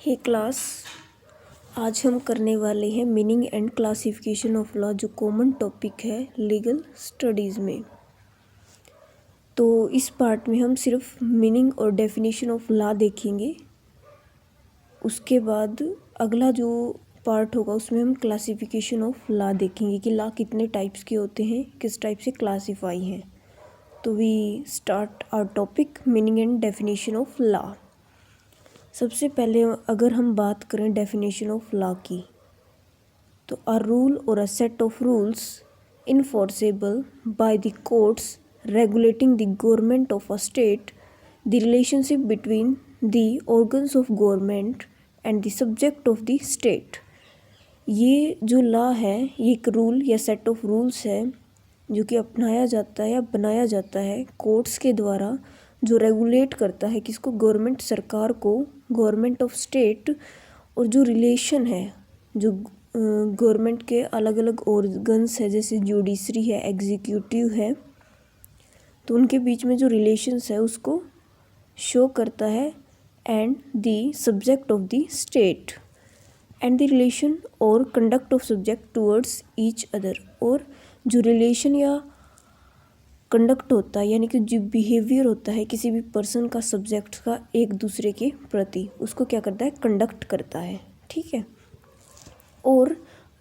हे class, आज हम करने वाले हैं meaning and classification of law, जो कॉमन टॉपिक है लीगल स्टडीज़ में। तो इस पार्ट में हम सिर्फ मीनिंग और डेफिनेशन ऑफ लॉ देखेंगे। उसके बाद अगला जो पार्ट होगा उसमें हम क्लासिफिकेशन ऑफ लॉ देखेंगे कि लॉ कितने टाइप्स के होते हैं, किस टाइप से क्लासीफाई हैं। तो we start our topic meaning and definition of law. सबसे पहले अगर हम बात करें डेफिनेशन ऑफ लॉ की, तो अ रूल और a set of rules enforceable by the courts regulating the government of a state, the relationship between the organs of government and the subject of the state. ये जो law है ये एक rule या set of rules है जो कि अपनाया जाता है या बनाया जाता है कोर्ट्स के द्वारा, जो रेगुलेट करता है किसको, गवर्नमेंट सरकार को, गवर्नमेंट ऑफ स्टेट, और जो रिलेशन है जो गवर्नमेंट के अलग अलग ऑर्गन्स है जैसे जुडिशरी है, एग्जीक्यूटिव है, तो उनके बीच में जो रिलेशंस है उसको शो करता है। And the subject of the state and the relation और conduct of subject towards each other, और जो रिलेशन या कंडक्ट होता है यानी कि जो बिहेवियर होता है किसी भी पर्सन का, सब्जेक्ट का एक दूसरे के प्रति, उसको क्या करता है, कंडक्ट करता है। ठीक है। और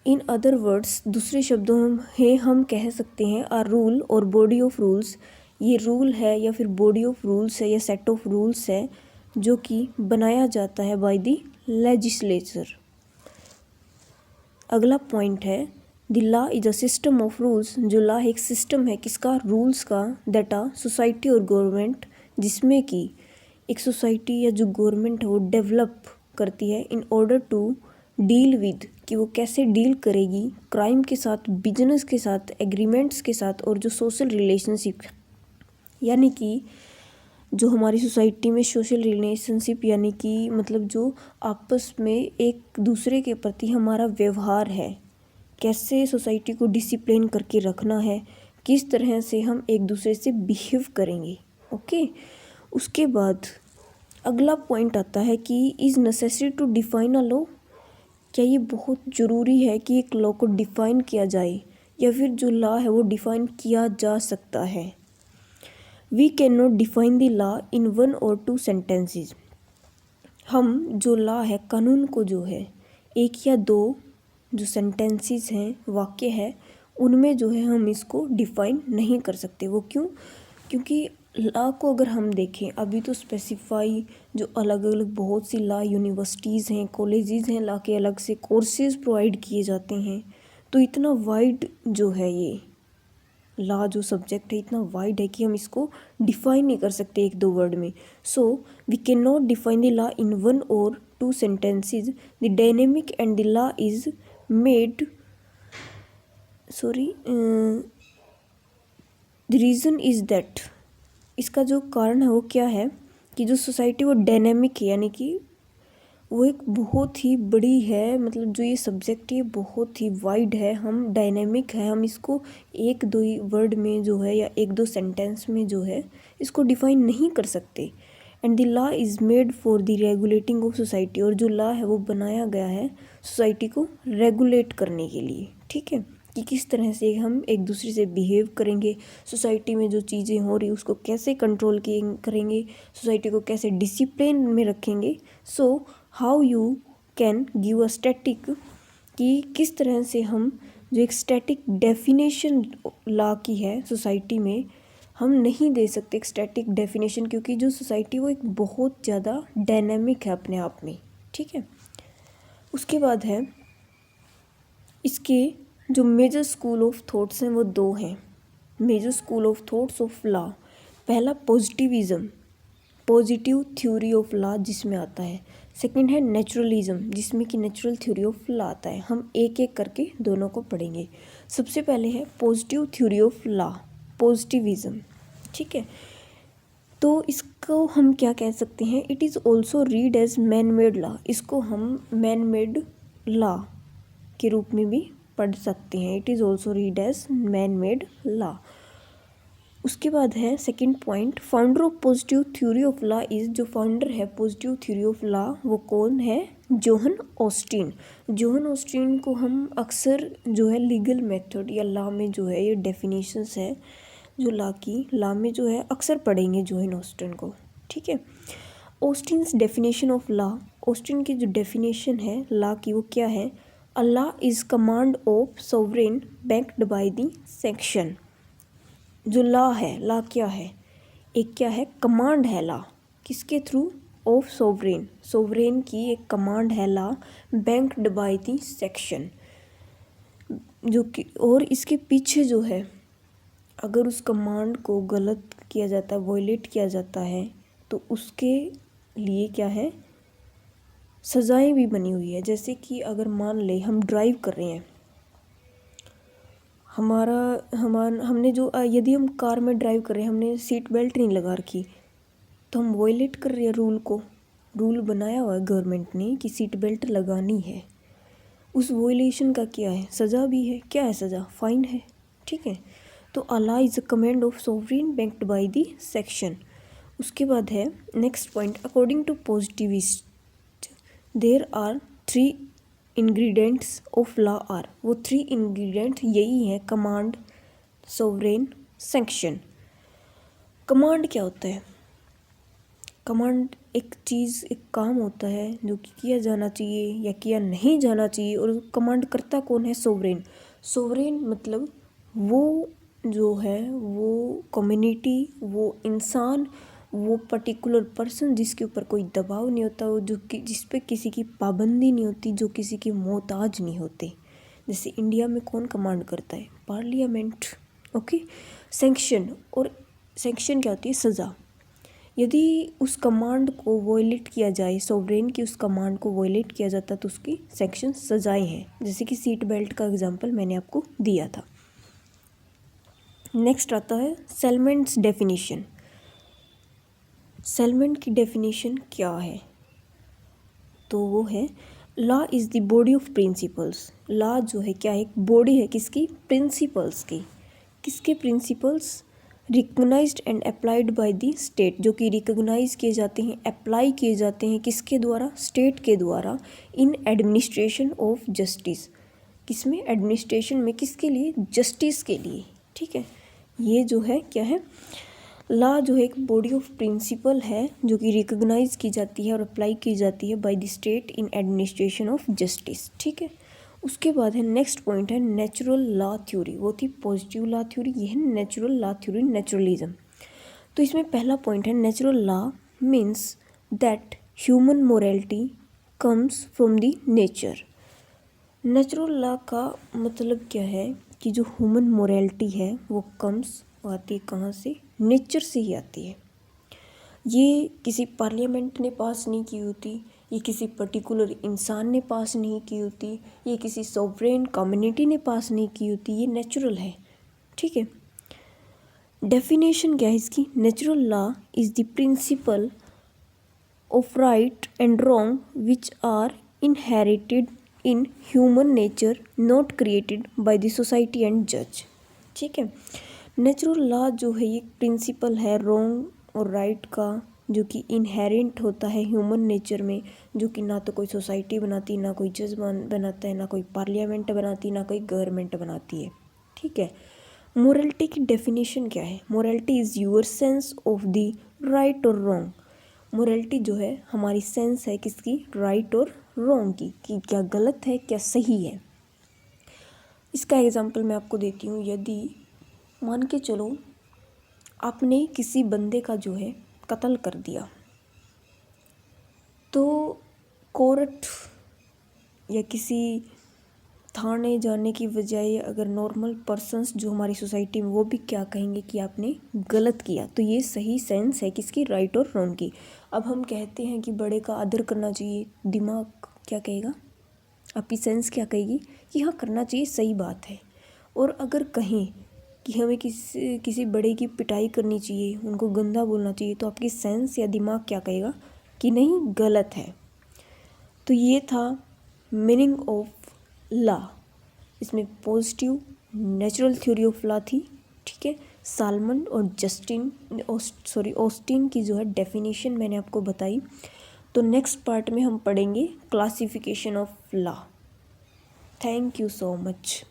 इन अदर वर्ड्स, दूसरे शब्दों में हम कह सकते हैं आ रूल और बॉडी ऑफ रूल्स, ये रूल है या फिर बॉडी ऑफ रूल्स है या सेट ऑफ रूल्स है जो कि बनाया जाता है बाय द लेजिस्लेचर। अगला पॉइंट है the law is a system of rules, जो लॉ एक सिस्टम है किसका, रूल्स का, दैट आ सोसाइटी और गवर्नमेंट, जिसमें कि एक सोसाइटी या जो गवर्नमेंट है वो डेवलप करती है in order to deal with, कि वो कैसे डील करेगी क्राइम के साथ, बिजनेस के साथ, एग्रीमेंट्स के साथ, और जो सोशल रिलेशनशिप, यानी कि जो हमारी सोसाइटी में सोशल रिलेशनशिप यानी कि मतलब जो आपस में एक दूसरे के प्रति हमारा व्यवहार है, कैसे सोसाइटी को डिसिप्लिन करके रखना है, किस तरह से हम एक दूसरे से बिहेव करेंगे। ओके। उसके बाद अगला पॉइंट आता है कि is necessary to define a law, क्या ये बहुत ज़रूरी है कि एक लॉ को डिफ़ाइन किया जाए या फिर जो लॉ है वो डिफ़ाइन किया जा सकता है। We can not define the law in 1 और 2 सेंटेंसेस, हम जो लॉ है, कानून को जो है एक या दो जो सेंटेंसेस हैं, वाक्य है, उनमें जो है हम इसको डिफ़ाइन नहीं कर सकते। वो क्यों? क्योंकि लॉ को अगर हम देखें अभी तो स्पेसिफाई जो अलग अलग बहुत सी लॉ यूनिवर्सिटीज़ हैं, कॉलेजेस हैं, लॉ के अलग से कोर्सेज प्रोवाइड किए जाते हैं, तो इतना वाइड जो है ये लॉ जो सब्जेक्ट है इतना वाइड है कि हम इसको डिफाइन नहीं कर सकते एक दो वर्ड में। So we can not define the law in 1 और 2 sentences. The dynamic and the law is made the reason is that, इसका जो कारण है वो क्या है कि जो सोसाइटी वो डायनेमिक है, यानी कि वो एक बहुत ही बड़ी है, मतलब जो ये सब्जेक्ट है बहुत ही वाइड है, हम डायनेमिक है, हम इसको एक दो ही वर्ड में जो है या एक दो सेंटेंस में जो है इसको डिफाइन नहीं कर सकते। And the law is made for the regulating of society, और जो लॉ है वो बनाया गया है सोसाइटी को रेगुलेट करने के लिए। ठीक है, कि किस तरह से हम एक दूसरे से बिहेव करेंगे, सोसाइटी में जो चीज़ें हो रही उसको कैसे कंट्रोल करेंगे, सोसाइटी को कैसे डिसिप्लिन में रखेंगे। So how you can give a static, कि किस तरह से हम जो एक स्टैटिक डेफिनेशन लॉ की है सोसाइटी में, हम नहीं दे सकते एक स्टैटिक डेफिनेशन, क्योंकि जो सोसाइटी वो एक बहुत ज़्यादा डायनेमिक है अपने आप में। ठीक है। उसके बाद है इसके जो मेजर स्कूल ऑफ थॉट्स हैं वो दो हैं, major school of thoughts of law. पहला positivism, positive theory of law जिसमें आता है। सेकंड है नेचुरलिज्म, जिसमें कि नेचुरल थ्योरी ऑफ लॉ आता है। हम एक एक करके दोनों को पढ़ेंगे। सबसे पहले है positive theory of law, positivism. ठीक है, तो इसको हम क्या कह सकते हैं, it is also read as man made law, इसको हम मैन मेड लॉ के रूप में भी पढ़ सकते हैं। It is also read as man made law. उसके बाद है second point, founder of positive theory of law is, जो फाउंडर है पॉजिटिव थ्योरी ऑफ लॉ वो कौन है? Johan Austin. जोहन ऑस्टिन को हम अक्सर जो है लीगल मेथड या लॉ में जो है ये डेफिनेशंस है जो लॉ में जो है अक्सर पढ़ेंगे जोहन ऑस्टिन को, ठीक है। Austen's definition of law, Austin की जो डेफिनेशन है लॉ की वो क्या है? अ law is command of sovereign backed by the section. जो लॉ है, लॉ क्या है? एक क्या है? कमांड है लॉ, किसके थ्रू? ऑफ सोवरेन, सोवरेन की एक कमांड है law, backed by the section, जो कि और इसके पीछे जो है अगर उस कमांड को गलत किया जाता है, वायलेट किया जाता है तो उसके लिए क्या है? सज़ाएं भी बनी हुई है। जैसे कि अगर मान ले हम ड्राइव कर रहे हैं, हमने जो यदि हम कार में ड्राइव कर रहे हैं, हमने सीट बेल्ट नहीं लगा रखी तो हम वायलेट कर रहे हैं रूल को। रूल बनाया हुआ है गवर्नमेंट ने कि सीट बेल्ट लगानी है, उस वायलेशन का क्या है? सज़ा भी है। क्या है सज़ा? फाइन है, ठीक है। तो a law is a command of sovereign backed by the section. उसके बाद है next point, according to positivist there are 3 ingredients of law are. वो 3 इंग्रेडिएंट यही है, कमांड, सोवरेन, सेक्शन। कमांड क्या होता है? कमांड एक चीज़, एक काम होता है जो कि किया जाना चाहिए या किया नहीं जाना चाहिए, और कमांड करता कौन है? सोवरेन। सोवरेन मतलब वो जो है वो कम्युनिटी, वो इंसान, वो पर्टिकुलर पर्सन जिसके ऊपर कोई दबाव नहीं होता, वो जो कि जिस पे किसी की पाबंदी नहीं होती, जो किसी की मोहताज नहीं होते। जैसे इंडिया में कौन कमांड करता है? Parliament, okay. सैंक्शन, और सैंक्शन क्या होती है? सज़ा। यदि उस कमांड को वायलेट किया जाए, सोवरेन की उस कमांड को वायलेट किया जाता तो उसकी सैंक्शन सज़ाएं हैं, जैसे कि सीट बेल्ट का एग्जांपल मैंने आपको दिया था। नेक्स्ट आता है सेलमेंट्स डेफिनेशन। सेलमेंट की डेफिनेशन क्या है? तो वो है law is the body of principles. Law जो है क्या है? एक बॉडी है, किसकी? प्रिंसिपल्स की। किसके principles? Recognized and applied by the state, जो कि रिकग्नाइज किए जाते हैं, अप्लाई किए जाते हैं किसके द्वारा? स्टेट के द्वारा। इन एडमिनिस्ट्रेशन ऑफ जस्टिस, किसमें? एडमिनिस्ट्रेशन में, किसके लिए? जस्टिस के लिए, ठीक है। ये जो है क्या है? लॉ जो है एक बॉडी ऑफ प्रिंसिपल है जो कि रिकग्नाइज की जाती है और अप्लाई की जाती है bye the state in administration of justice, ठीक है। उसके बाद है नेक्स्ट पॉइंट है नेचुरल लॉ थ्योरी। वो थी पॉजिटिव लॉ थ्योरी, ये है नेचुरल लॉ थ्योरी, नेचुरलिज्म। तो इसमें पहला पॉइंट है natural law means that human morality comes from the nature. Natural law का मतलब क्या है कि जो ह्यूमन मोरालिटी है वो कम्स, आती है कहाँ से? नेचर से ही आती है। ये किसी पार्लियामेंट ने पास नहीं की होती, ये किसी पर्टिकुलर इंसान ने पास नहीं की होती, ये किसी सॉवरेन कम्युनिटी ने पास नहीं की होती, ये नेचुरल है, ठीक है। डेफिनेशन क्या है इसकी? Natural law is the principle of right and wrong which are inherited in human nature, not created by the society and जज, ठीक है। नेचुरल लॉ जो है ये प्रिंसिपल है रॉन्ग और राइट का, जो कि इनहेरेंट होता है ह्यूमन नेचर में, जो कि ना तो कोई सोसाइटी बनाती, ना कोई जज बनाता है, ना कोई पार्लियामेंट बनाती, ना कोई गवर्नमेंट बनाती है, ठीक है। मोरालिटी की डेफिनेशन क्या है? Morality is your sense of the right और रॉन्ग। मोरालिटी जो है हमारी सेंस है किसकी? राइट और रॉन्ग की, कि क्या गलत है क्या सही है। इसका एग्जांपल मैं आपको देती हूँ। यदि मान के चलो आपने किसी बंदे का जो है कत्ल कर दिया, तो कोर्ट या किसी थाने जाने की बजाय अगर नॉर्मल पर्सन्स जो हमारी सोसाइटी में, वो भी क्या कहेंगे कि आपने गलत किया। तो ये सही सेंस है किसकी? राइट और रॉन्ग की। अब हम कहते हैं कि बड़े का आदर करना चाहिए, दिमाग क्या कहेगा? आपकी सेंस क्या कहेगी कि हाँ करना चाहिए, सही बात है। और अगर कहें कि हमें किसी बड़े की पिटाई करनी चाहिए, उनको गंदा बोलना चाहिए, तो आपकी सेंस या दिमाग क्या कहेगा कि नहीं, गलत है। तो ये था मीनिंग ऑफ लॉ। इसमें positive natural theory of law थी, ठीक है। सालमन और ऑस्टिन की जो है डेफिनेशन मैंने आपको बताई। तो नेक्स्ट पार्ट में हम पढ़ेंगे classification of law. Thank you so much.